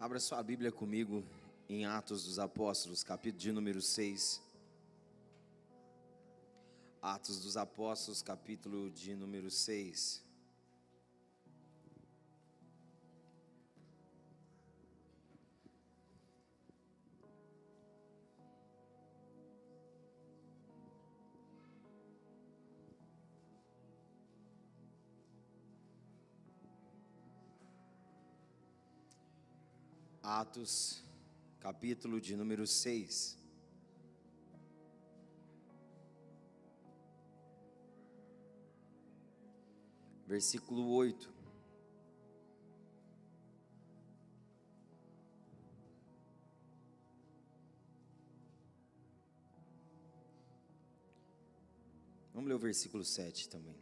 Abra sua Bíblia comigo em Atos dos Apóstolos, capítulo de número 6. Atos dos Apóstolos, capítulo de número 6. Atos, capítulo de número 6. Versículo 8. Vamos ler o versículo 7 também.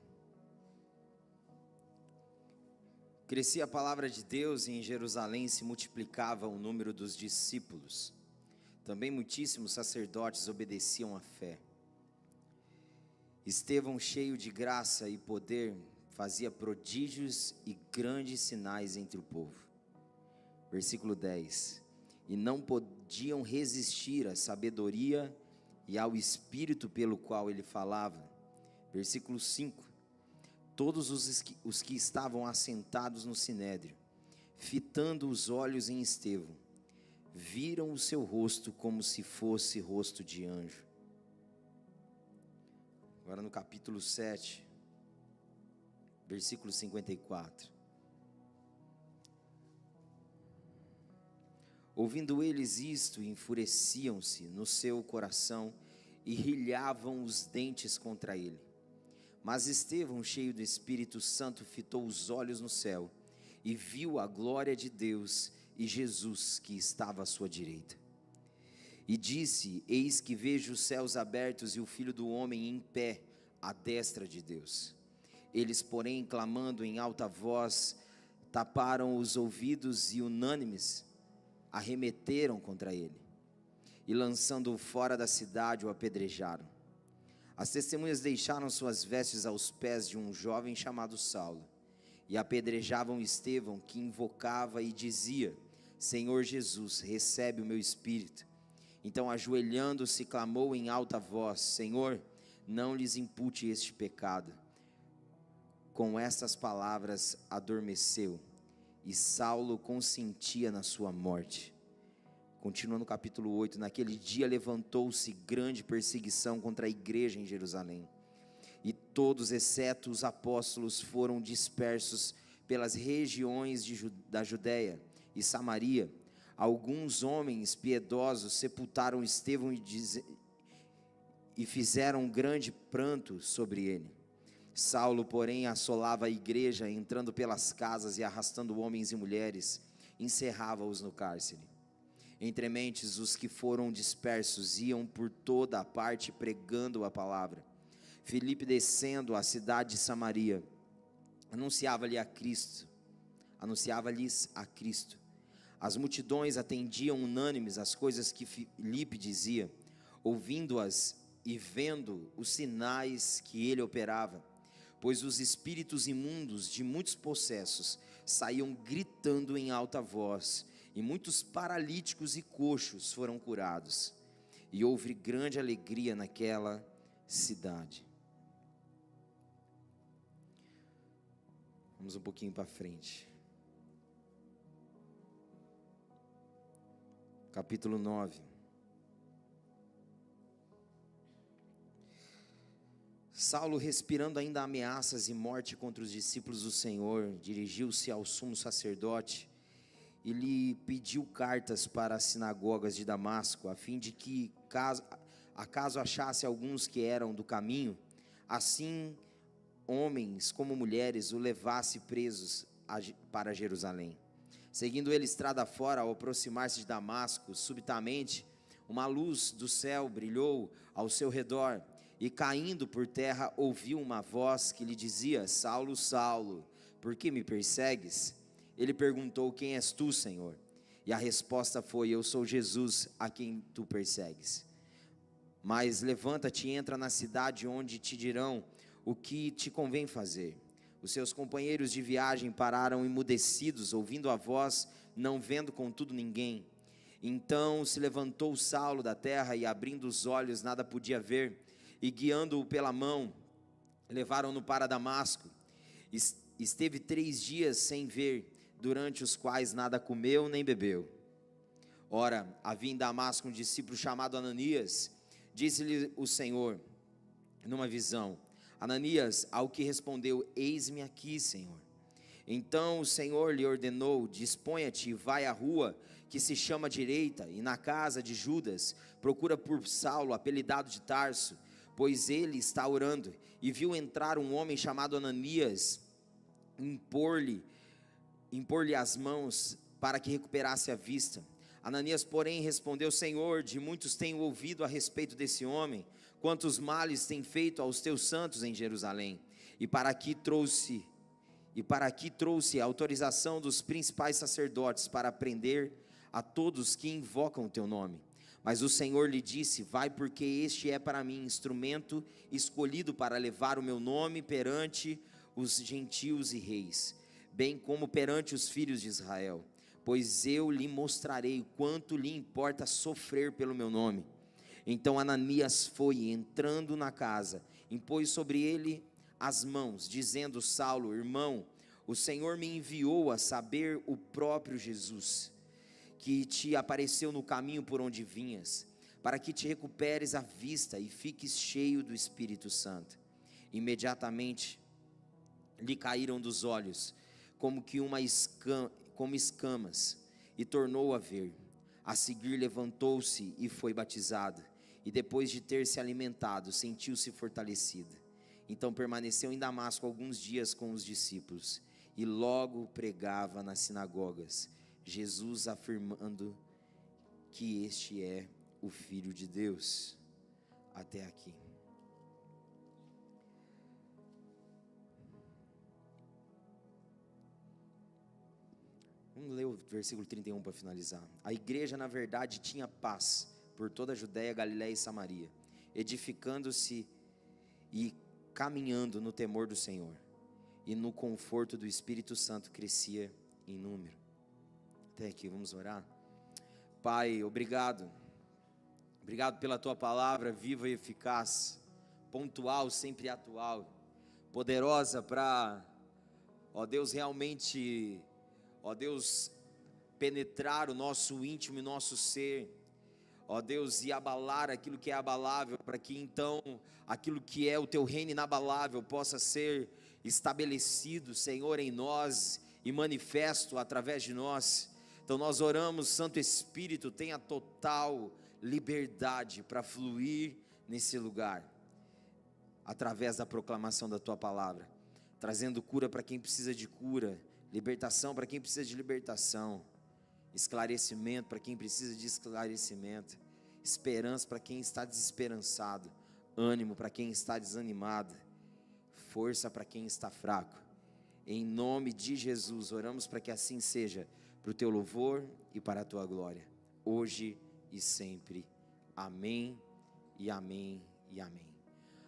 Crescia a palavra de Deus e em Jerusalém se multiplicava o número dos discípulos. Também muitíssimos sacerdotes obedeciam à fé. Estevão, cheio de graça e poder, fazia prodígios e grandes sinais entre o povo. Versículo 10. E não podiam resistir à sabedoria e ao espírito pelo qual ele falava. Versículo 5. Todos os que estavam assentados no sinédrio, fitando os olhos em Estevão, viram o seu rosto como se fosse rosto de anjo. Agora no capítulo 7, versículo 54. Ouvindo eles isto, enfureciam-se no seu coração e rilhavam os dentes contra ele. Mas Estevão, cheio do Espírito Santo, fitou os olhos no céu e viu a glória de Deus e Jesus que estava à sua direita. E disse: Eis que vejo os céus abertos e o Filho do Homem em pé à destra de Deus. Eles, porém, clamando em alta voz, taparam os ouvidos e unânimes arremeteram contra ele. E lançando-o fora da cidade, o apedrejaram. As testemunhas deixaram suas vestes aos pés de um jovem chamado Saulo, e apedrejavam Estevão, que invocava e dizia: Senhor Jesus, recebe o meu espírito. Então, ajoelhando-se, clamou em alta voz: Senhor, não lhes impute este pecado. Com estas palavras adormeceu, e Saulo consentia na sua morte. Continua no capítulo 8, naquele dia levantou-se grande perseguição contra a igreja em Jerusalém, e todos, exceto os apóstolos, foram dispersos pelas regiões da Judéia e Samaria. Alguns homens piedosos sepultaram Estevão e fizeram um grande pranto sobre ele. Saulo, porém, assolava a igreja, entrando pelas casas e arrastando homens e mulheres, encerrava-os no cárcere. Entre mentes, os que foram dispersos iam por toda a parte pregando a palavra. Filipe, descendo à cidade de Samaria, anunciava-lhes a Cristo. As multidões atendiam unânimes às coisas que Filipe dizia, ouvindo-as e vendo os sinais que ele operava, pois os espíritos imundos de muitos possessos saíam gritando em alta voz, e muitos paralíticos e coxos foram curados, e houve grande alegria naquela cidade. Vamos um pouquinho para frente. Capítulo 9. Saulo, respirando ainda ameaças e morte contra os discípulos do Senhor, dirigiu-se ao sumo sacerdote e lhe pediu cartas para as sinagogas de Damasco, a fim de que, acaso achasse alguns que eram do caminho, assim homens como mulheres o levasse presos para Jerusalém. Seguindo ele estrada fora, ao aproximar-se de Damasco, subitamente uma luz do céu brilhou ao seu redor, e caindo por terra ouviu uma voz que lhe dizia: Saulo, Saulo, por que me persegues? Ele perguntou: quem és tu, Senhor? E a resposta foi: eu sou Jesus, a quem tu persegues. Mas levanta-te e entra na cidade, onde te dirão o que te convém fazer. Os seus companheiros de viagem pararam emudecidos, ouvindo a voz não vendo contudo ninguém. Então se levantou Saulo da terra, e abrindo os olhos nada podia ver, e guiando-o pela mão, levaram-no para Damasco. Esteve 3 dias sem ver, durante os quais nada comeu nem bebeu. Ora, havia em Damasco um discípulo chamado Ananias. Disse-lhe o Senhor numa visão: Ananias. Ao que respondeu: eis-me aqui, Senhor. Então o Senhor lhe ordenou: disponha-te e vai à rua que se chama Direita, e na casa de Judas procura por Saulo, apelidado de Tarso, pois ele está orando. E viu entrar um homem chamado Ananias, impor-lhe as mãos para que recuperasse a vista. Ananias, porém, respondeu: Senhor, de muitos tenho ouvido a respeito desse homem, quantos males tem feito aos teus santos em Jerusalém, e para aqui trouxe a autorização dos principais sacerdotes para prender a todos que invocam o teu nome. Mas o Senhor lhe disse: vai, porque este é para mim instrumento escolhido para levar o meu nome perante os gentios e reis, bem como perante os filhos de Israel. Pois eu lhe mostrarei quanto lhe importa sofrer pelo meu nome. Então Ananias foi, entrando na casa, impôs sobre ele as mãos, dizendo: Saulo, irmão, o Senhor me enviou a saber o próprio Jesus, que te apareceu no caminho por onde vinhas, para que te recuperes a vista e fiques cheio do Espírito Santo. Imediatamente lhe caíram dos olhos como escamas, e tornou a ver. A seguir levantou-se e foi batizado, e depois de ter se alimentado, sentiu-se fortalecido. Então permaneceu em Damasco alguns dias com os discípulos, e logo pregava nas sinagogas, Jesus afirmando que este é o Filho de Deus. Até aqui. Vamos ler o versículo 31 para finalizar. A igreja, na verdade, tinha paz por toda a Judéia, Galiléia e Samaria, edificando-se e caminhando no temor do Senhor, e no conforto do Espírito Santo crescia em número. Até aqui, vamos orar. Pai, obrigado pela tua palavra viva e eficaz, pontual, sempre atual, poderosa para, ó Deus, realmente, ó Deus, penetrar o nosso íntimo e nosso ser, ó Deus, e abalar aquilo que é abalável, para que então aquilo que é o teu reino inabalável possa ser estabelecido, Senhor, em nós e manifesto através de nós. Então nós oramos: Santo Espírito, tenha total liberdade para fluir nesse lugar, através da proclamação da tua palavra, trazendo cura para quem precisa de cura, libertação para quem precisa de libertação, esclarecimento para quem precisa de esclarecimento, esperança para quem está desesperançado, ânimo para quem está desanimado, força para quem está fraco. Em nome de Jesus oramos para que assim seja, para o teu louvor e para a tua glória, hoje e sempre. Amém e amém e amém.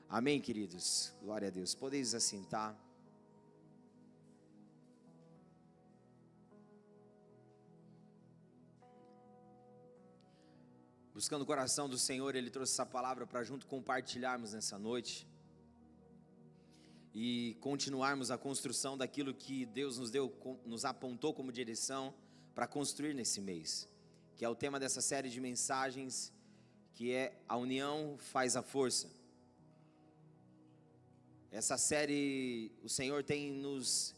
Amém, queridos. Glória a Deus. Podeis assentar. Buscando o coração do Senhor, Ele trouxe essa palavra para junto compartilharmos nessa noite e continuarmos a construção daquilo que Deus nos apontou como direção para construir nesse mês, que é o tema dessa série de mensagens, que é A União Faz a Força. Essa série, o Senhor tem nos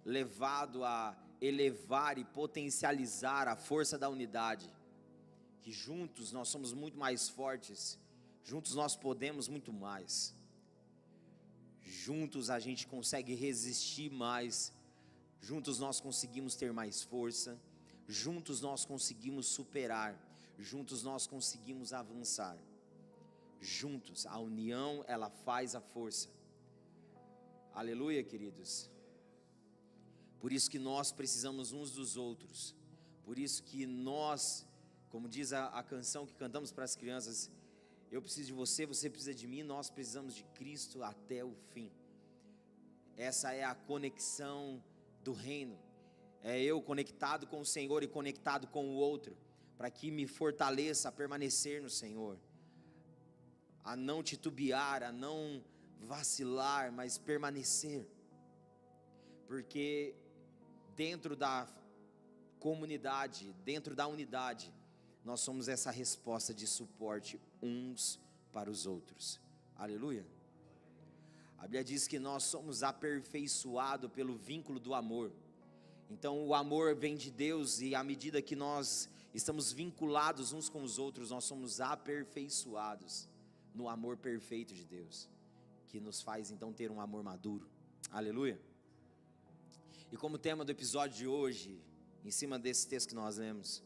levado a elevar e potencializar a força da unidade, que juntos nós somos muito mais fortes, juntos nós podemos muito mais, juntos a gente consegue resistir mais, juntos nós conseguimos ter mais força, juntos nós conseguimos superar, juntos nós conseguimos avançar, juntos, a união ela faz a força. Aleluia, queridos. Por isso que nós precisamos uns dos outros, por isso que nós, como diz a canção que cantamos para as crianças, eu preciso de você, você precisa de mim, nós precisamos de Cristo até o fim. Essa é a conexão do reino, é eu conectado com o Senhor e conectado com o outro, para que me fortaleça a permanecer no Senhor, a não titubear, a não vacilar, mas permanecer, porque dentro da comunidade, dentro da unidade, nós somos essa resposta de suporte uns para os outros. Aleluia. A Bíblia diz que nós somos aperfeiçoados pelo vínculo do amor. Então o amor vem de Deus, e à medida que nós estamos vinculados uns com os outros, nós somos aperfeiçoados no amor perfeito de Deus, que nos faz então ter um amor maduro. Aleluia. E como tema do episódio de hoje, em cima desse texto que nós lemos,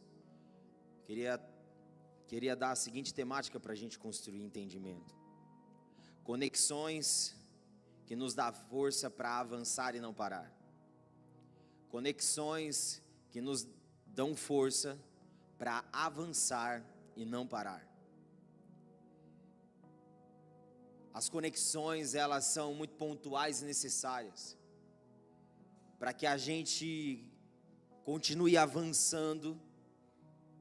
queria dar a seguinte temática para a gente construir entendimento: conexões que nos dá força para avançar e não parar. Conexões que nos dão força para avançar e não parar. As conexões, elas são muito pontuais e necessárias para que a gente continue avançando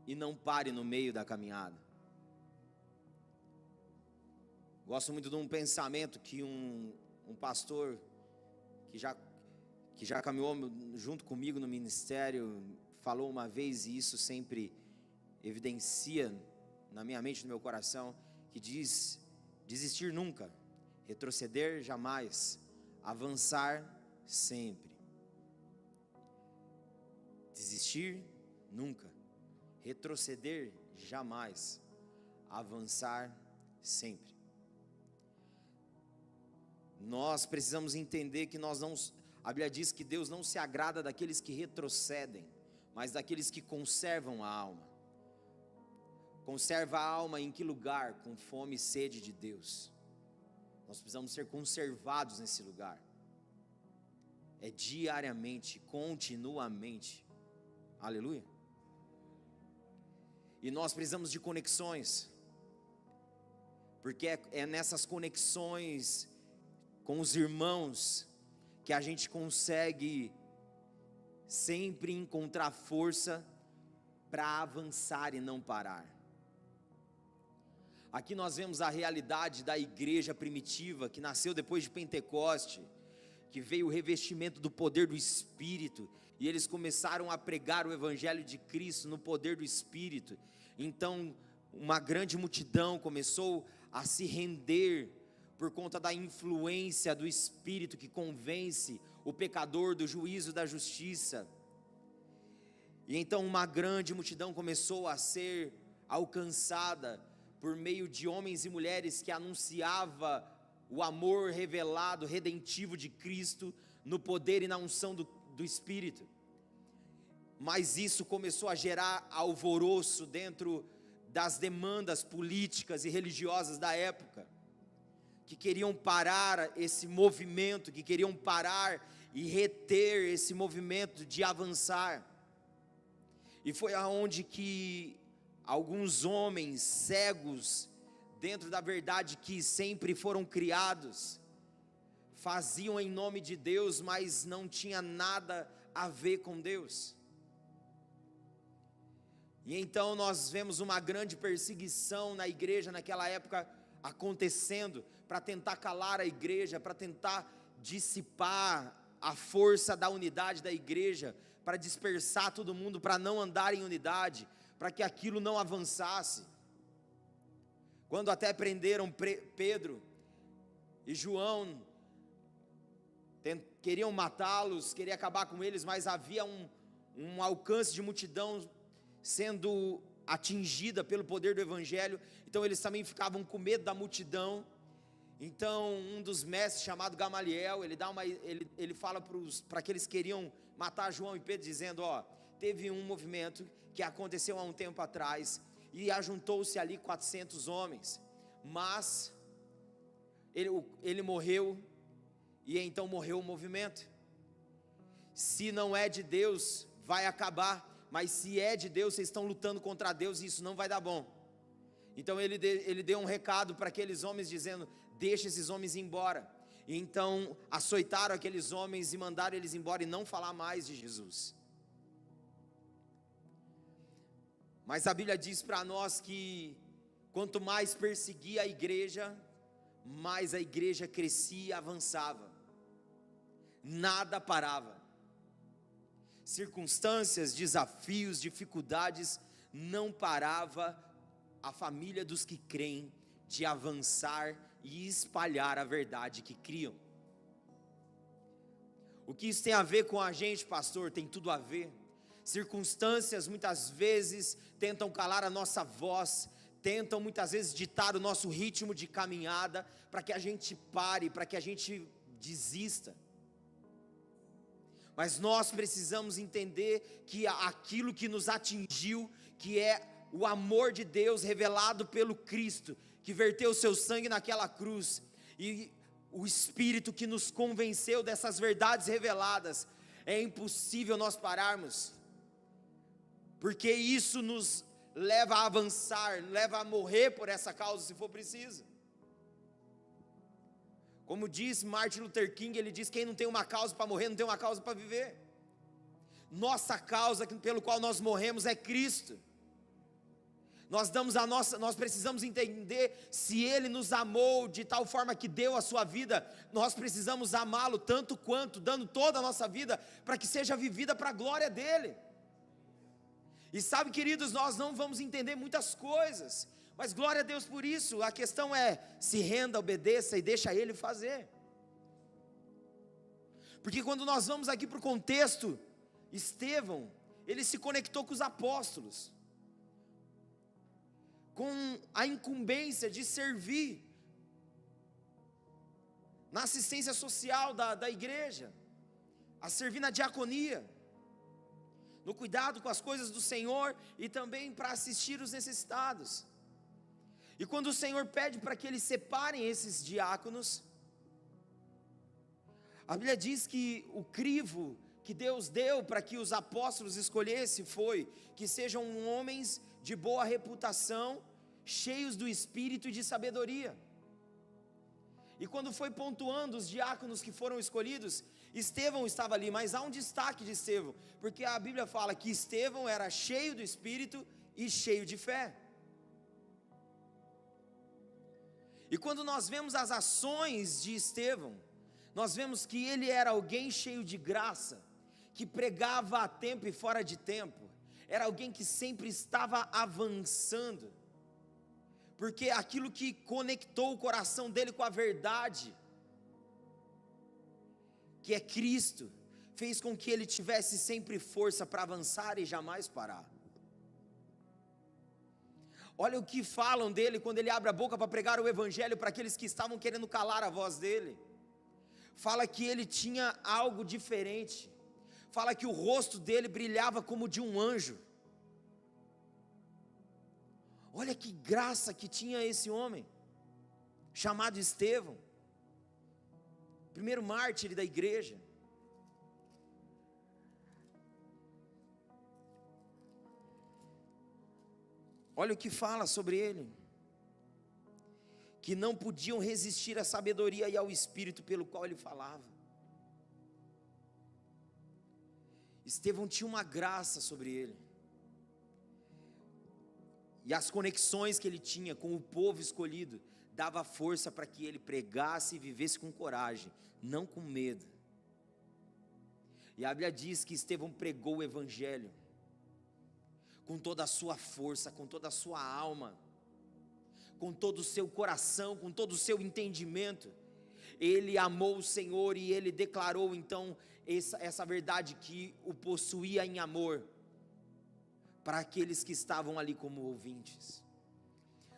e não pare no meio da caminhada. Gosto muito de um pensamento que um pastor que já caminhou junto comigo no ministério falou uma vez, e isso sempre evidencia na minha mente, no meu coração, que diz: desistir nunca, retroceder jamais, avançar sempre. Desistir nunca, retroceder jamais, avançar sempre. Nós precisamos entender que a Bíblia diz que Deus não se agrada daqueles que retrocedem, mas daqueles que conservam a alma. Conserva a alma em que lugar? Com fome e sede de Deus. Nós precisamos ser conservados nesse lugar. É diariamente, continuamente. Aleluia. E nós precisamos de conexões, porque é nessas conexões com os irmãos que a gente consegue sempre encontrar força para avançar e não parar. Aqui nós vemos a realidade da igreja primitiva, que nasceu depois de Pentecoste, que veio o revestimento do poder do Espírito, e eles começaram a pregar o Evangelho de Cristo no poder do Espírito. Então uma grande multidão começou a se render por conta da influência do Espírito, que convence o pecador do juízo e da justiça. E então uma grande multidão começou a ser alcançada por meio de homens e mulheres que anunciava o amor revelado, redentivo de Cristo, no poder e na unção do Espírito. Mas isso começou a gerar alvoroço dentro das demandas políticas e religiosas da época, que queriam parar esse movimento, que queriam parar e reter esse movimento de avançar. E foi aonde que alguns homens cegos, dentro da verdade que sempre foram criados, faziam em nome de Deus, mas não tinha nada a ver com Deus. E então nós vemos uma grande perseguição na igreja naquela época acontecendo, para tentar calar a igreja, para tentar dissipar a força da unidade da igreja, para dispersar todo mundo, para não andar em unidade, para que aquilo não avançasse. Quando até prenderam Pedro e João, queriam matá-los, queriam acabar com eles, mas havia um alcance de multidão sendo atingida pelo poder do Evangelho, então eles também ficavam com medo da multidão. Então um dos mestres, chamado Gamaliel, ele fala para aqueles que queriam matar João e Pedro, dizendo: teve um movimento que aconteceu há um tempo atrás, e ajuntou-se ali 400 homens, mas ele morreu, e então morreu o movimento. Se não é de Deus, vai acabar, mas se é de Deus, vocês estão lutando contra Deus, e isso não vai dar bom. Então ele deu um recado para aqueles homens, dizendo: deixa esses homens ir embora. E então açoitaram aqueles homens e mandaram eles embora, e não falar mais de Jesus. Mas a Bíblia diz para nós que quanto mais perseguia a igreja, mais a igreja crescia e avançava. Nada parava. Circunstâncias, desafios, dificuldades, não parava a família dos que creem de avançar e espalhar a verdade que criam. O que isso tem a ver com a gente, pastor? Tem tudo a ver. Circunstâncias muitas vezes tentam calar a nossa voz, tentam muitas vezes ditar o nosso ritmo de caminhada, para que a gente pare, para que a gente desista. Mas nós precisamos entender que aquilo que nos atingiu, que é o amor de Deus revelado pelo Cristo, que verteu o seu sangue naquela cruz, e o Espírito que nos convenceu dessas verdades reveladas, é impossível nós pararmos, porque isso nos leva a avançar, leva a morrer por essa causa se for preciso. Como diz Martin Luther King, ele diz: quem não tem uma causa para morrer, não tem uma causa para viver. Nossa causa pelo qual nós morremos é Cristo. Nós precisamos entender, se Ele nos amou de tal forma que deu a sua vida, nós precisamos amá-lo tanto quanto, dando toda a nossa vida, para que seja vivida para a glória dEle. E sabe, queridos, nós não vamos entender muitas coisas, mas glória a Deus por isso. A questão é: se renda, obedeça e deixa Ele fazer. Porque quando nós vamos aqui para o contexto, Estevão, ele se conectou com os apóstolos, com a incumbência de servir na assistência social da igreja, a servir na diaconia, no cuidado com as coisas do Senhor e também para assistir os necessitados. E quando o Senhor pede para que eles separem esses diáconos, a Bíblia diz que o crivo que Deus deu para que os apóstolos escolhessem foi que sejam homens de boa reputação, cheios do Espírito e de sabedoria. E quando foi pontuando os diáconos que foram escolhidos, Estevão estava ali, mas há um destaque de Estevão, porque a Bíblia fala que Estevão era cheio do Espírito e cheio de fé. E quando nós vemos as ações de Estevão, nós vemos que ele era alguém cheio de graça, que pregava a tempo e fora de tempo, era alguém que sempre estava avançando, porque aquilo que conectou o coração dele com a verdade, que é Cristo, fez com que ele tivesse sempre força para avançar e jamais parar. Olha o que falam dele quando ele abre a boca para pregar o evangelho para aqueles que estavam querendo calar a voz dele. Fala que ele tinha algo diferente, fala que o rosto dele brilhava como de um anjo. Olha que graça que tinha esse homem, chamado Estevão, primeiro mártir da igreja. Olha o que fala sobre ele, que não podiam resistir à sabedoria e ao espírito pelo qual ele falava. Estevão tinha uma graça sobre ele, e as conexões que ele tinha com o povo escolhido, dava força para que ele pregasse e vivesse com coragem, não com medo. E a Bíblia diz que Estevão pregou o evangelho, com toda a sua força, com toda a sua alma, com todo o seu coração, com todo o seu entendimento. Ele amou o Senhor e ele declarou então essa verdade que o possuía em amor, para aqueles que estavam ali como ouvintes.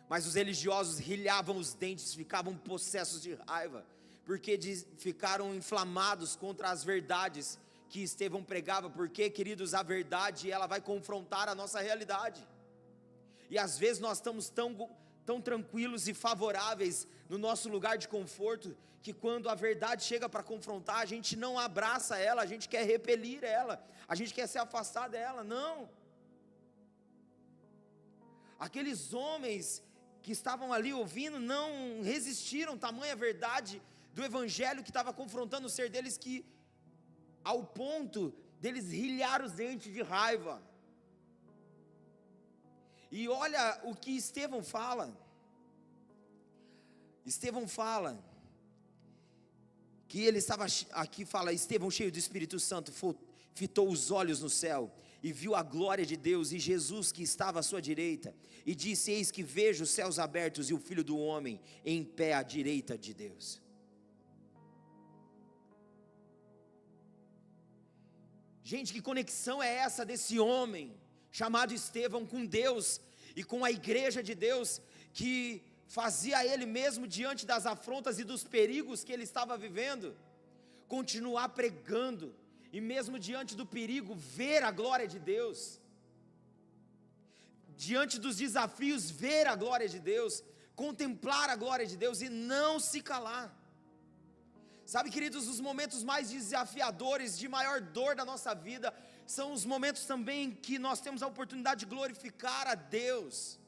Mas os religiosos rilhavam os dentes, ficavam possessos de raiva, porque ficaram inflamados contra as verdades que Estevão pregava, porque, queridos, a verdade, ela vai confrontar a nossa realidade, e às vezes nós estamos tão tranquilos e favoráveis no nosso lugar de conforto, que quando a verdade chega para confrontar, a gente não abraça ela, a gente quer repelir ela, a gente quer se afastar dela. Não, aqueles homens que estavam ali ouvindo não resistiram tamanha verdade do evangelho que estava confrontando o ser deles, que ao ponto deles rilhar os dentes de raiva. E olha o que Estevão fala. Estevão fala que ele estava, aqui fala, Estevão cheio do Espírito Santo, fitou os olhos no céu, e viu a glória de Deus, e Jesus que estava à sua direita, e disse: eis que vejo os céus abertos, e o Filho do homem em pé à direita de Deus. Gente, que conexão é essa desse homem, chamado Estevão, com Deus, e com a igreja de Deus, que fazia ele mesmo, diante das afrontas e dos perigos que ele estava vivendo, continuar pregando, e mesmo diante do perigo, ver a glória de Deus, diante dos desafios, ver a glória de Deus, contemplar a glória de Deus e não se calar. Sabe, queridos, os momentos mais desafiadores, de maior dor da nossa vida, são os momentos também que nós temos a oportunidade de glorificar a Deus.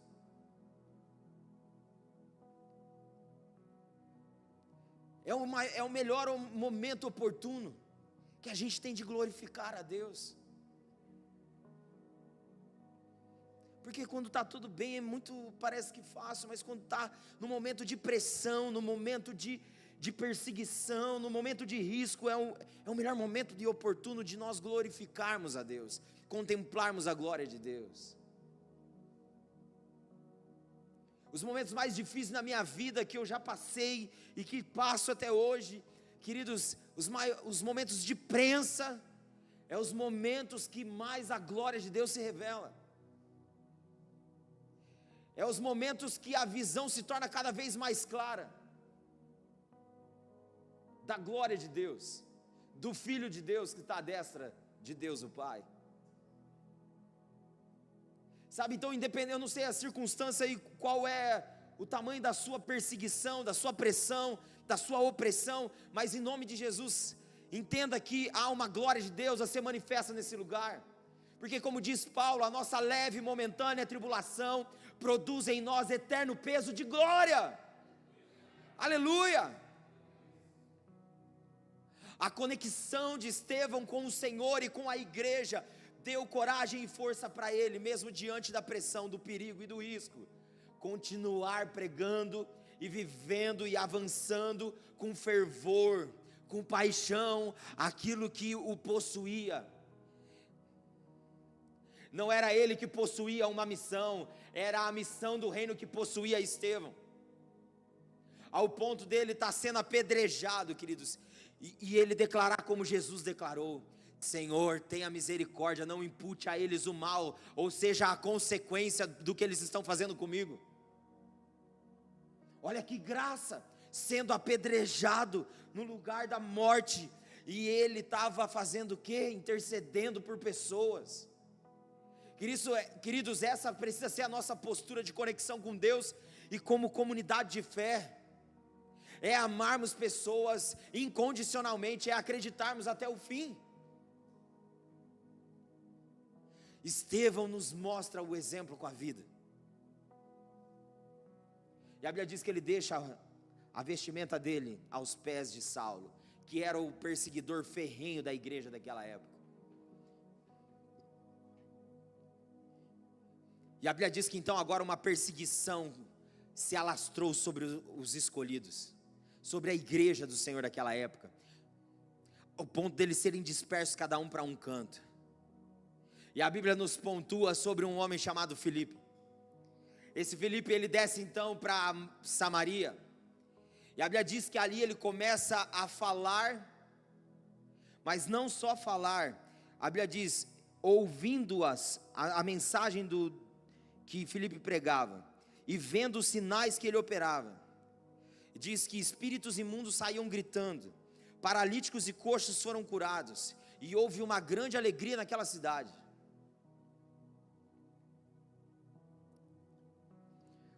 É o melhor momento oportuno que a gente tem de glorificar a Deus. Porque quando está tudo bem, parece que fácil, mas quando está no momento de pressão, no momento de perseguição, no momento de risco, é o melhor momento e oportuno de nós glorificarmos a Deus, contemplarmos a glória de Deus. Os momentos mais difíceis na minha vida, que eu já passei e que passo até hoje, queridos, os momentos de prensa, os momentos que mais a glória de Deus se revela, os momentos que a visão se torna cada vez mais clara, da glória de Deus, do Filho de Deus que está à destra de Deus o Pai. Sabe, então, independente, eu não sei a circunstância e qual é o tamanho da sua perseguição, da sua pressão, da sua opressão, mas em nome de Jesus, entenda que há uma glória de Deus a ser manifesta nesse lugar, porque como diz Paulo, a nossa leve e momentânea tribulação produz em nós eterno peso de glória. Aleluia! A conexão de Estevão com o Senhor e com a igreja deu coragem e força para ele, mesmo diante da pressão, do perigo e do risco, continuar pregando e vivendo e avançando com fervor, com paixão, aquilo que o possuía. Não era ele que possuía uma missão, era a missão do reino que possuía Estevão, ao ponto dele estar sendo apedrejado, queridos, e ele declarar como Jesus declarou: Senhor, tenha misericórdia, não impute a eles o mal, ou seja, a consequência do que eles estão fazendo comigo. Olha que graça, sendo apedrejado no lugar da morte, e ele estava fazendo o quê? Intercedendo por pessoas. Queridos, essa precisa ser a nossa postura de conexão com Deus, e como comunidade de fé, é amarmos pessoas incondicionalmente, é acreditarmos até o fim. Estevão nos mostra o exemplo com a vida, e a Bíblia diz que ele deixa a vestimenta dele aos pés de Saulo, que era o perseguidor ferrenho da igreja daquela época. E a Bíblia diz que então agora uma perseguição se alastrou sobre os escolhidos, sobre a igreja do Senhor daquela época, ao ponto deles serem dispersos cada um para um canto. E a Bíblia nos pontua sobre um homem chamado Filipe. Esse Filipe, ele desce então para Samaria, e a Bíblia diz que ali ele começa a falar, mas não só falar, a Bíblia diz, ouvindo-as, a mensagem que Filipe pregava, e vendo os sinais que ele operava, diz que espíritos imundos saíam gritando, paralíticos e coxos foram curados, e houve uma grande alegria naquela cidade.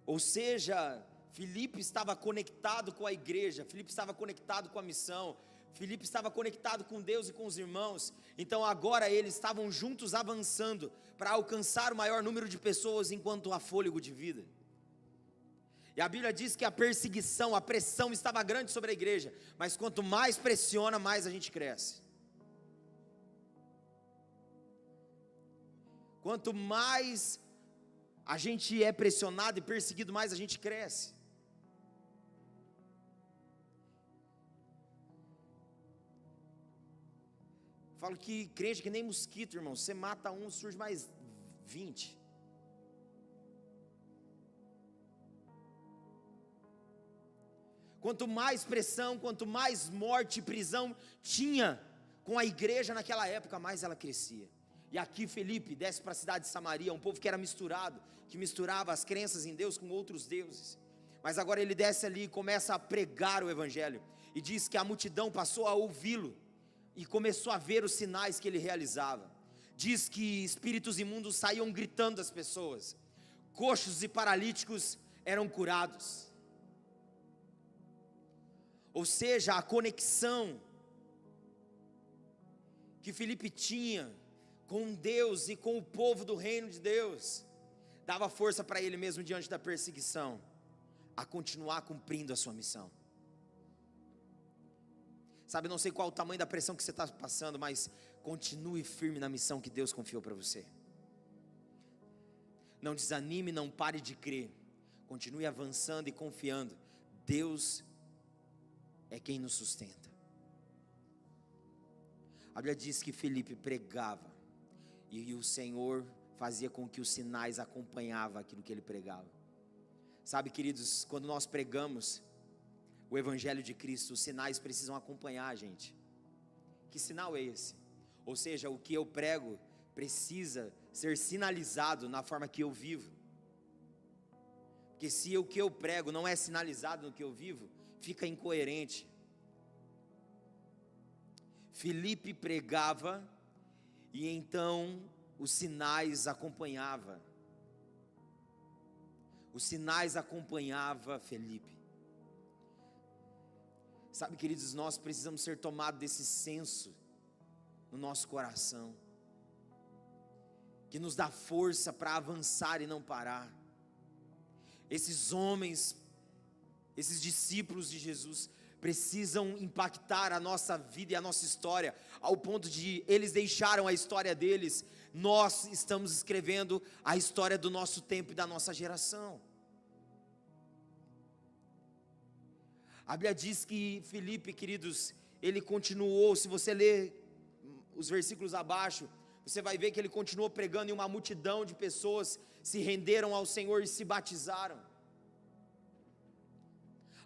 Ou seja, Filipe estava conectado com a igreja, Filipe estava conectado com a missão, Filipe estava conectado com Deus e com os irmãos. Então agora eles estavam juntos avançando para alcançar o maior número de pessoas enquanto há fôlego de vida. E a Bíblia diz que a perseguição, a pressão estava grande sobre a igreja, mas quanto mais pressiona, mais a gente cresce. Quanto mais a gente é pressionado e perseguido mais, a gente cresce. Falo que crente que nem mosquito, irmão. Você mata um, surge mais 20. Quanto mais pressão, quanto mais morte e prisão tinha com a igreja naquela época, mais ela crescia. E aqui Felipe desce para a cidade de Samaria, um povo que era misturado, que misturava as crenças em Deus com outros deuses. Mas agora ele desce ali e começa a pregar o evangelho. E diz que a multidão passou a ouvi-lo e começou a ver os sinais que ele realizava. Diz que espíritos imundos saíam gritando das pessoas, coxos e paralíticos eram curados. Ou seja, a conexão que Felipe tinha com Deus e com o povo do reino de Deus, dava força para ele mesmo diante da perseguição, a continuar cumprindo a sua missão. Sabe, não sei qual o tamanho da pressão que você está passando, mas continue firme na missão que Deus confiou para você. Não desanime, não pare de crer. Continue avançando e confiando. Deus é quem nos sustenta. A Bíblia diz que Felipe pregava e o Senhor fazia com que os sinais acompanhavam aquilo que ele pregava. Sabe, queridos, quando nós pregamos o Evangelho de Cristo, os sinais precisam acompanhar a gente. Que sinal é esse? Ou seja, o que eu prego precisa ser sinalizado na forma que eu vivo. Porque se o que eu prego não é sinalizado no que eu vivo, fica incoerente. Felipe pregava e então os sinais acompanhavam. Os sinais acompanhavam Felipe. Sabe, queridos, nós precisamos ser tomados desse senso no nosso coração, que nos dá força para avançar e não parar. Esses homens, esses discípulos de Jesus, precisam impactar a nossa vida e a nossa história, ao ponto de eles deixaram a história deles, nós estamos escrevendo a história do nosso tempo e da nossa geração. A Bíblia diz que Felipe, queridos, ele continuou, se você ler os versículos abaixo, você vai ver que ele continuou pregando e uma multidão de pessoas se renderam ao Senhor e se batizaram.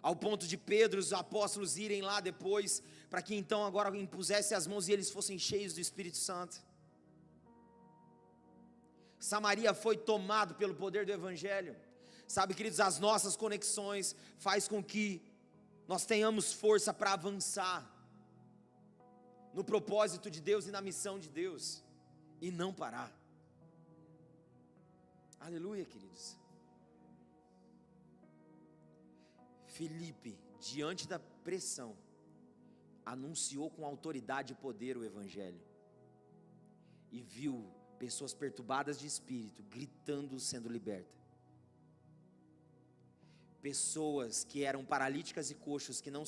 Ao ponto de Pedro, os apóstolos irem lá depois, para que então agora impusesse as mãos e eles fossem cheios do Espírito Santo. Samaria foi tomado pelo poder do Evangelho. Sabe, queridos, as nossas conexões faz com que nós tenhamos força para avançar no propósito de Deus e na missão de Deus, e não parar. Aleluia, queridos. Felipe, diante da pressão, anunciou com autoridade e poder o Evangelho, e viu pessoas perturbadas de espírito, gritando, sendo libertas. Pessoas que eram paralíticas e coxos, que não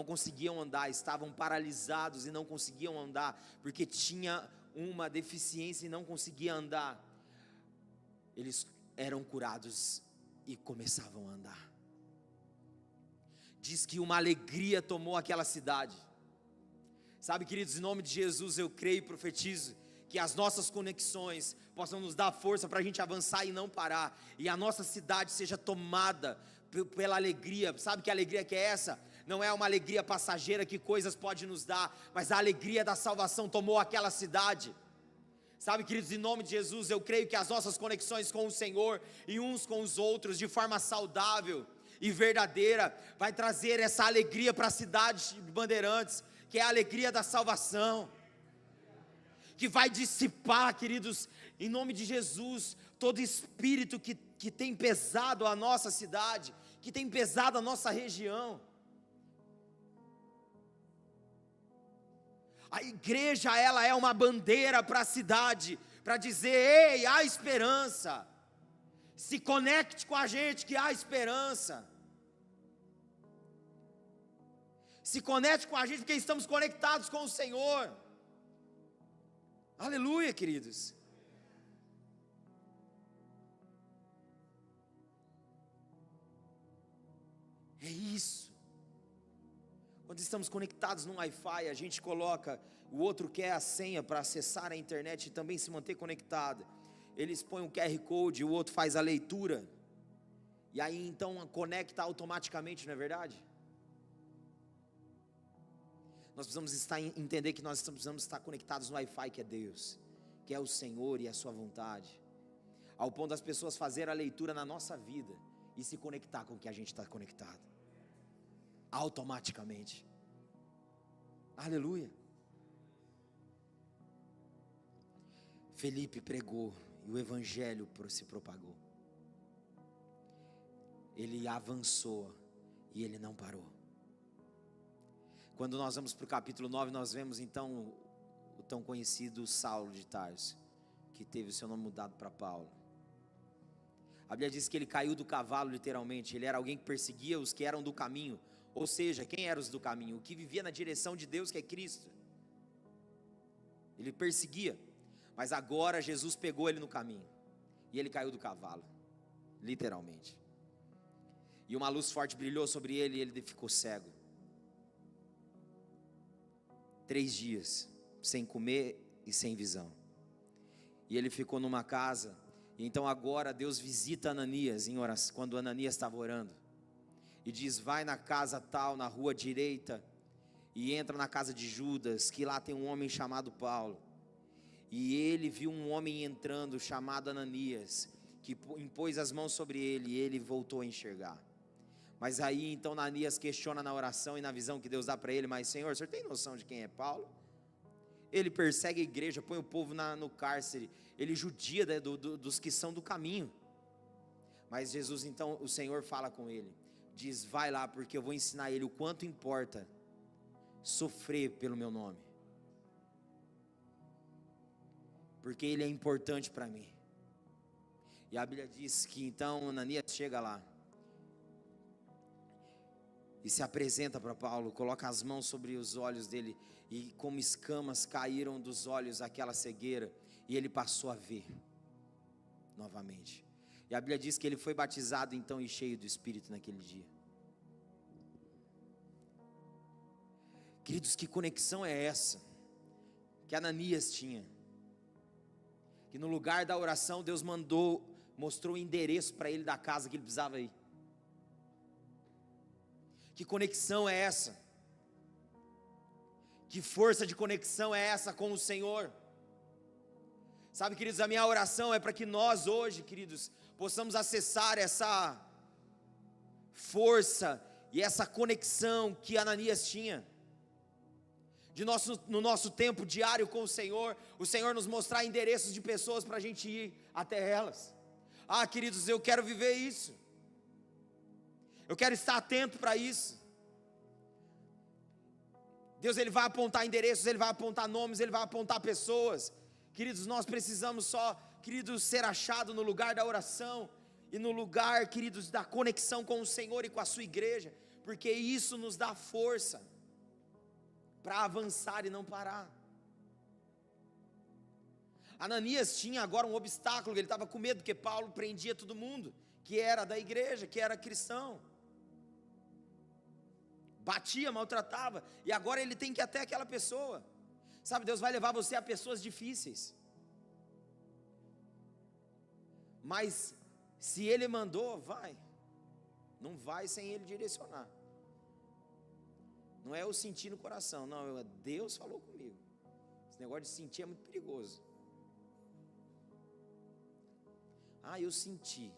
conseguiam andar, estavam paralisados e não conseguiam andar, porque tinha uma deficiência e não conseguia andar, eles eram curados e começavam a andar. Diz que uma alegria tomou aquela cidade. Sabe, queridos, em nome de Jesus eu creio e profetizo que as nossas conexões possam nos dar força para a gente avançar e não parar, e a nossa cidade seja tomada pela alegria. Sabe que alegria que é essa? Não é uma alegria passageira que coisas podem nos dar, mas a alegria da salvação tomou aquela cidade. Sabe, queridos, em nome de Jesus eu creio que as nossas conexões com o Senhor e uns com os outros de forma saudável e verdadeira vai trazer essa alegria para a cidade de Bandeirantes, que é a alegria da salvação, que vai dissipar, queridos, em nome de Jesus, todo espírito que tem pesado a nossa cidade, que tem pesado a nossa região. A igreja, ela é uma bandeira para a cidade, para dizer: ei, há esperança, se conecte com a gente que há esperança, se conecte com a gente porque estamos conectados com o Senhor. Aleluia, queridos. isso. Quando estamos conectados no Wi-Fi, a gente coloca, o outro quer a senha para acessar a internet e também se manter conectado. Eles põem um QR Code, o outro faz a leitura, e aí então conecta automaticamente, não é verdade? Nós precisamos entender que nós precisamos estar conectados no Wi-Fi que é Deus, que é o Senhor e a sua vontade, ao ponto das pessoas fazerem a leitura na nossa vida e se conectar com o que a gente está conectado, automaticamente. Aleluia. Felipe pregou e o evangelho se propagou. Ele avançou e ele não parou. Quando nós vamos para o capítulo 9, nós vemos então o tão conhecido Saulo de Tarso, que teve o seu nome mudado para Paulo. A Bíblia diz que ele caiu do cavalo literalmente. Ele era alguém que perseguia os que eram do caminho. Ou seja, quem eram os do caminho? O que vivia na direção de Deus, que é Cristo. Ele perseguia, mas agora Jesus pegou ele no caminho, e ele caiu do cavalo, literalmente. E uma luz forte brilhou sobre ele, e ele ficou cego. 3 dias, sem comer e sem visão. E ele ficou numa casa, e então agora Deus visita Ananias, em oração, quando Ananias estava orando. E diz, vai na casa tal, na rua direita, e entra na casa de Judas, que lá tem um homem chamado Paulo. E ele viu um homem entrando, chamado Ananias, que impôs as mãos sobre ele, e ele voltou a enxergar. Mas aí então Ananias questiona na oração e na visão que Deus dá para ele, mas Senhor, o senhor tem noção de quem é Paulo? Ele persegue a igreja, põe o povo no cárcere, ele judia dos que são do caminho. Mas Jesus então, o Senhor fala com ele, diz, vai lá porque eu vou ensinar ele o quanto importa sofrer pelo meu nome, porque ele é importante para mim. E a Bíblia diz que então Ananias chega lá e se apresenta para Paulo, coloca as mãos sobre os olhos dele, e como escamas caíram dos olhos aquela cegueira, e ele passou a ver novamente. E a Bíblia diz que ele foi batizado então e cheio do Espírito naquele dia. Queridos, que conexão é essa que Ananias tinha? Que no lugar da oração Deus mostrou o endereço para ele da casa que ele precisava ir. Que conexão é essa? Que força de conexão é essa com o Senhor? Sabe, queridos, a minha oração é para que nós hoje, queridos, possamos acessar essa força e essa conexão que Ananias tinha. No nosso tempo diário com o Senhor nos mostrar endereços de pessoas para a gente ir até elas. Ah, queridos, eu quero viver isso. Eu quero estar atento para isso. Deus, Ele vai apontar endereços, Ele vai apontar nomes, Ele vai apontar pessoas. Queridos, nós precisamos só, queridos, ser achado no lugar da oração e no lugar, queridos, da conexão com o Senhor e com a sua igreja, porque isso nos dá força para avançar e não parar. Ananias tinha agora um obstáculo, ele estava com medo, porque Paulo prendia todo mundo que era da igreja, que era cristão, batia, maltratava, e agora ele tem que ir até aquela pessoa. Sabe, Deus vai levar você a pessoas difíceis, mas se Ele mandou, vai. Não vai sem Ele direcionar. Não é eu sentir no coração, não, Deus falou comigo. Esse negócio de sentir é muito perigoso. Ah, eu senti.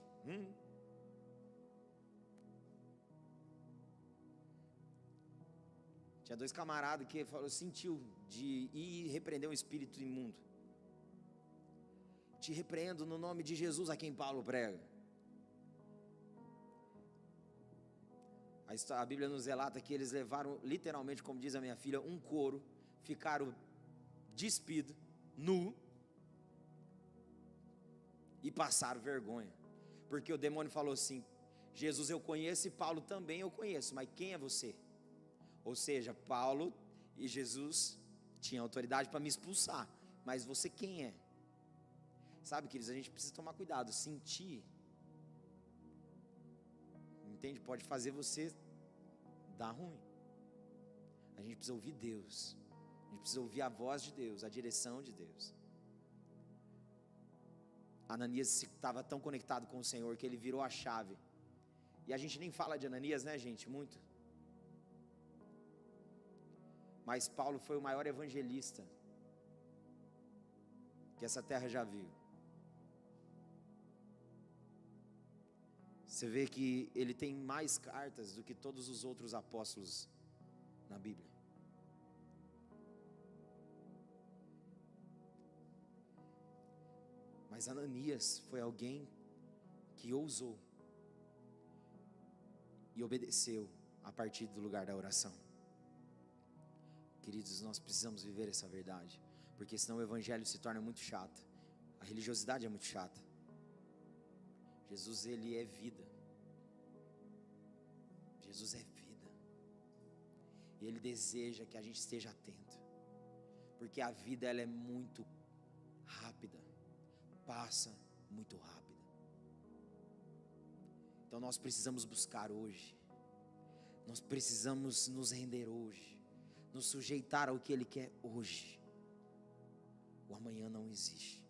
Tinha 2 camaradas que sentiu de ir repreender um espírito imundo. Te repreendo no nome de Jesus, a quem Paulo prega. A Bíblia nos relata que eles levaram, literalmente, como diz a minha filha, um couro, ficaram despidos, nu, e passaram vergonha, porque o demônio falou assim: Jesus eu conheço e Paulo também eu conheço, mas quem é você? Ou seja, Paulo e Jesus tinham autoridade para me expulsar, mas você quem é? Sabe, queridos, a gente precisa tomar cuidado. Sentir, entende? Pode fazer você dá ruim. A gente precisa ouvir Deus. A gente precisa ouvir a voz de Deus, a direção de Deus. Ananias estava tão conectado com o Senhor que ele virou a chave. E a gente nem fala de Ananias, né, gente? Muito. Mas Paulo foi o maior evangelista que essa terra já viu. Você vê que ele tem mais cartas do que todos os outros apóstolos na Bíblia. Mas Ananias foi alguém que ousou e obedeceu a partir do lugar da oração. Queridos, nós precisamos viver essa verdade, porque senão o evangelho se torna muito chato. A religiosidade é muito chata. Jesus, ele é vida. Jesus é vida. E ele deseja que a gente esteja atento, porque a vida, ela é muito rápida, passa muito rápida. Então nós precisamos buscar hoje. Nós precisamos nos render hoje, nos sujeitar ao que Ele quer hoje. O amanhã não existe.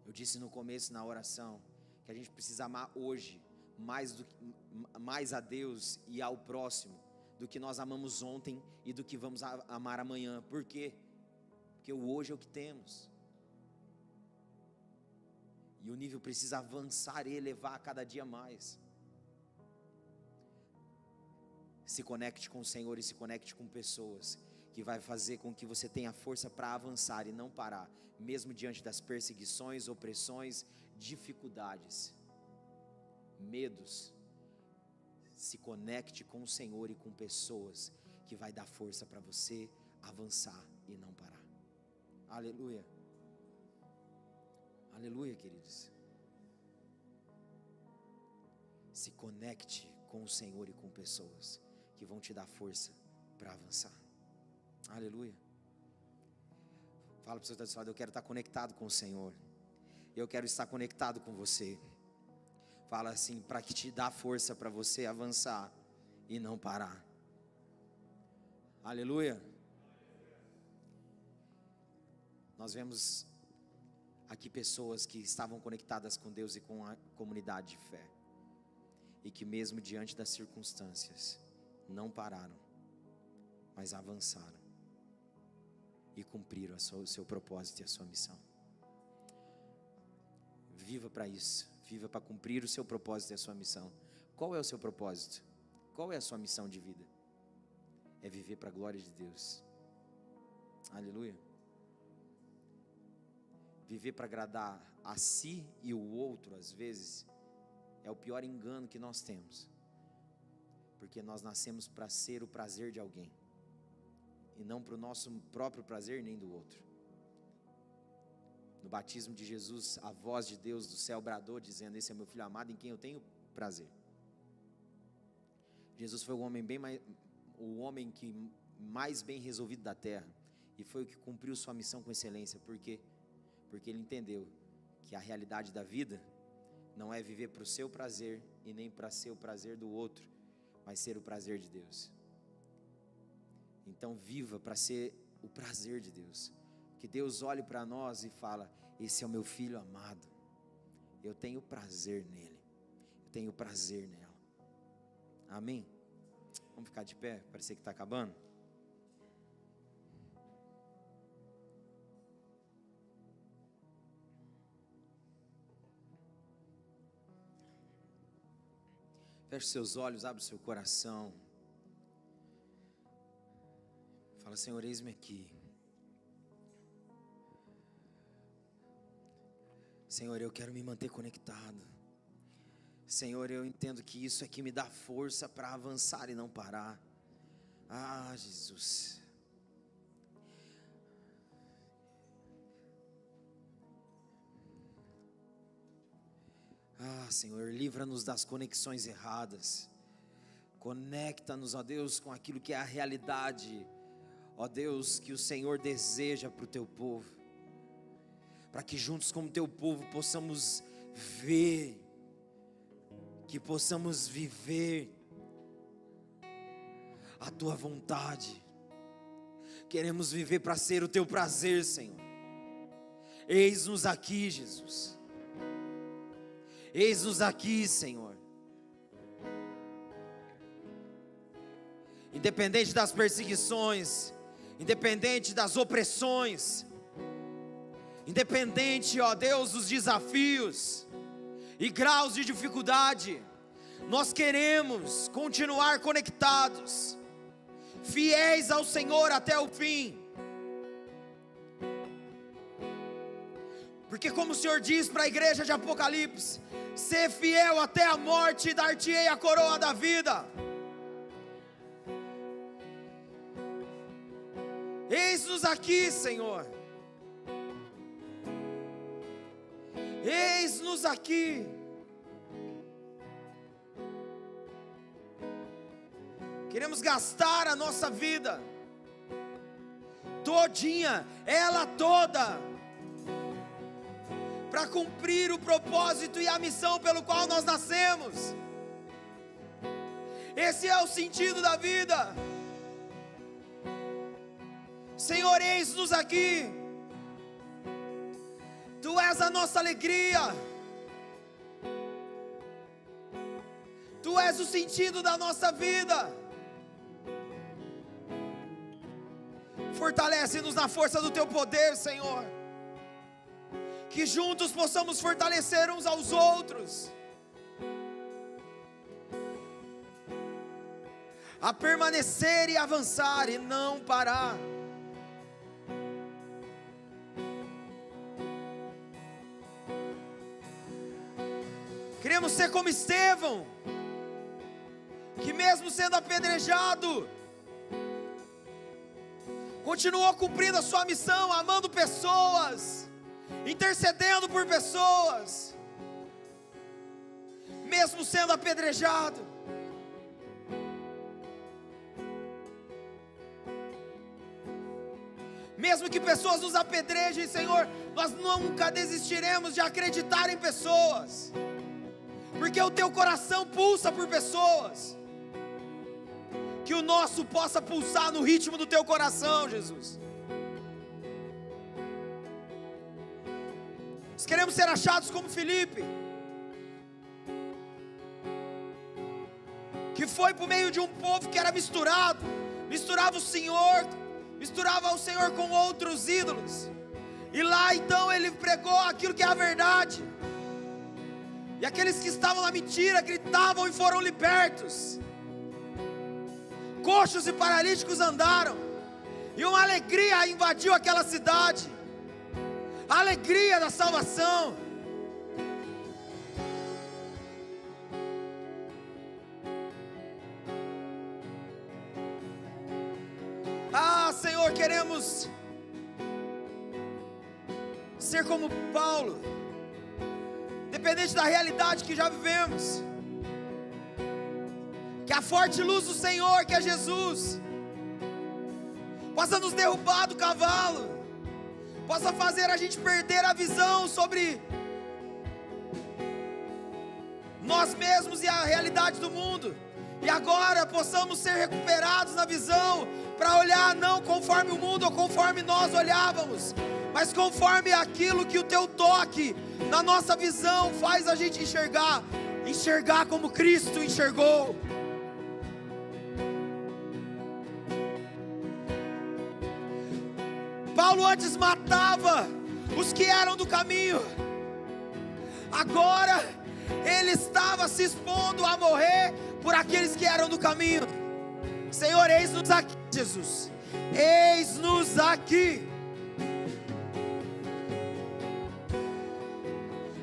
Eu disse no começo, na oração, que a gente precisa amar hoje mais a Deus e ao próximo do que nós amamos ontem e do que vamos amar amanhã. Por quê? Porque o hoje é o que temos. E o nível precisa avançar e elevar a cada dia mais. Se conecte com o Senhor e se conecte com pessoas que vai fazer com que você tenha força para avançar e não parar, mesmo diante das perseguições, opressões, dificuldades, medos. Se conecte com o Senhor e com pessoas que vai dar força para você avançar e não parar. Aleluia. Aleluia, queridos. Se conecte com o Senhor e com pessoas que vão te dar força para avançar. Aleluia. Fala para o seu lado: eu quero estar conectado com o Senhor. Eu quero estar conectado com você. Fala assim, para que te dá força para você avançar e não parar. Aleluia. Nós vemos aqui pessoas que estavam conectadas com Deus e com a comunidade de fé, e que mesmo diante das circunstâncias não pararam, mas avançaram e cumpriram o seu propósito e a sua missão. Viva para isso, viva para cumprir o seu propósito e a sua missão. Qual é o seu propósito? Qual é a sua missão de vida? É viver para a glória de Deus. Aleluia. Viver para agradar a si e o outro, às vezes, é o pior engano que nós temos, porque nós nascemos para ser o prazer de alguém, e não para o nosso próprio prazer nem do outro. No batismo de Jesus, a voz de Deus do céu bradou, dizendo: esse é meu filho amado, em quem eu tenho prazer. Jesus foi o homem que mais bem resolvido da terra, e foi o que cumpriu sua missão com excelência. Por quê? Porque ele entendeu que a realidade da vida não é viver para o seu prazer e nem para ser o prazer do outro, mas ser o prazer de Deus. Então viva para ser o prazer de Deus. Que Deus olhe para nós e fala: esse é o meu filho amado, eu tenho prazer nele, eu tenho prazer nela. Amém? Vamos ficar de pé, parece que está acabando. Feche seus olhos, abre o seu coração. Fala: Senhor, eis-me aqui. Senhor, eu quero me manter conectado. Senhor, eu entendo que isso é que me dá força para avançar e não parar. Ah, Jesus. Ah, Senhor, livra-nos das conexões erradas. Conecta-nos, ó Deus, com aquilo que é a realidade, ó Deus, que o Senhor deseja para o teu povo, para que juntos como teu povo possamos ver que possamos viver a Tua vontade. Queremos viver para ser o Teu prazer, Senhor. Eis-nos aqui, Jesus. Eis-nos aqui, Senhor. Independente das perseguições, independente das opressões, independente, ó Deus, dos desafios e graus de dificuldade, nós queremos continuar conectados, fiéis ao Senhor até o fim. Porque como o Senhor diz para a igreja de Apocalipse: ser fiel até a morte, e dar-te-ei a coroa da vida. Eis-nos aqui, Senhor. Eis-nos aqui. Queremos gastar a nossa vida todinha, ela toda, para cumprir o propósito e a missão pelo qual nós nascemos. Esse é o sentido da vida. Senhor, eis-nos aqui. Tu és a nossa alegria. Tu és o sentido da nossa vida. Fortalece-nos na força do Teu poder, Senhor. Que juntos possamos fortalecer uns aos outros, a permanecer e avançar e não parar. Queremos ser como Estevão, que mesmo sendo apedrejado, continuou cumprindo a sua missão, amando pessoas, intercedendo por pessoas, mesmo sendo apedrejado. Mesmo que pessoas nos apedrejem, Senhor, nós nunca desistiremos de acreditar em pessoas, porque o Teu coração pulsa por pessoas. Que o nosso possa pulsar no ritmo do Teu coração, Jesus. Nós queremos ser achados como Filipe, que foi por meio de um povo que era misturava o Senhor com outros ídolos, e lá então ele pregou aquilo que é a verdade, e aqueles que estavam na mentira gritavam e foram libertos. Coxos e paralíticos andaram, e uma alegria invadiu aquela cidade, a alegria da salvação. Senhor, queremos ser como Paulo, independente da realidade que já vivemos, que a forte luz do Senhor, que é Jesus, possa nos derrubar do cavalo, possa fazer a gente perder a visão sobre nós mesmos e a realidade do mundo, e agora possamos ser recuperados na visão, para olhar não conforme o mundo ou conforme nós olhávamos, mas conforme aquilo que o Teu toque na nossa visão faz a gente enxergar como Cristo enxergou. Paulo antes matava os que eram do caminho, agora ele estava se expondo a morrer por aqueles que eram do caminho. Senhor, eis-nos aqui, Jesus, eis-nos aqui.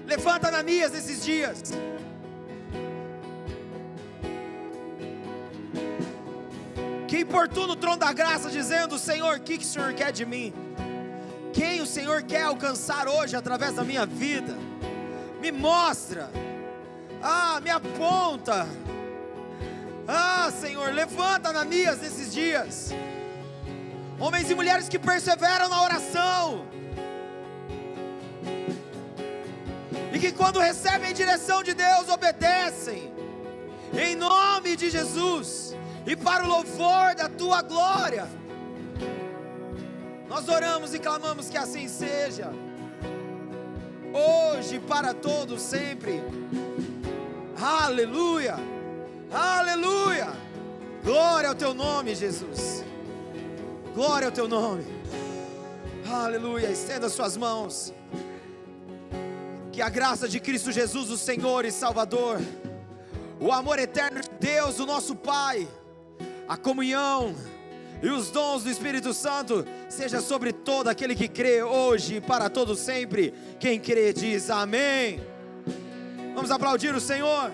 Levanta Ananias nesses dias, que importuna o trono da graça, dizendo: Senhor, o que o Senhor quer de mim? Quem o Senhor quer alcançar hoje através da minha vida? Me mostra, me aponta. Senhor, levanta Ananias nesses dias, homens e mulheres que perseveram na oração, e que quando recebem direção de Deus, obedecem, em nome de Jesus, e para o louvor da tua glória. Nós oramos e clamamos que assim seja, hoje, para todos, sempre. Aleluia, aleluia, glória ao teu nome, Jesus, glória ao teu nome, aleluia. Estenda suas mãos, que a graça de Cristo Jesus, o Senhor e Salvador, o amor eterno de Deus, o nosso Pai, a comunhão e os dons do Espírito Santo seja sobre todo aquele que crê, hoje e para todo sempre. Quem crê diz amém. Vamos aplaudir o Senhor.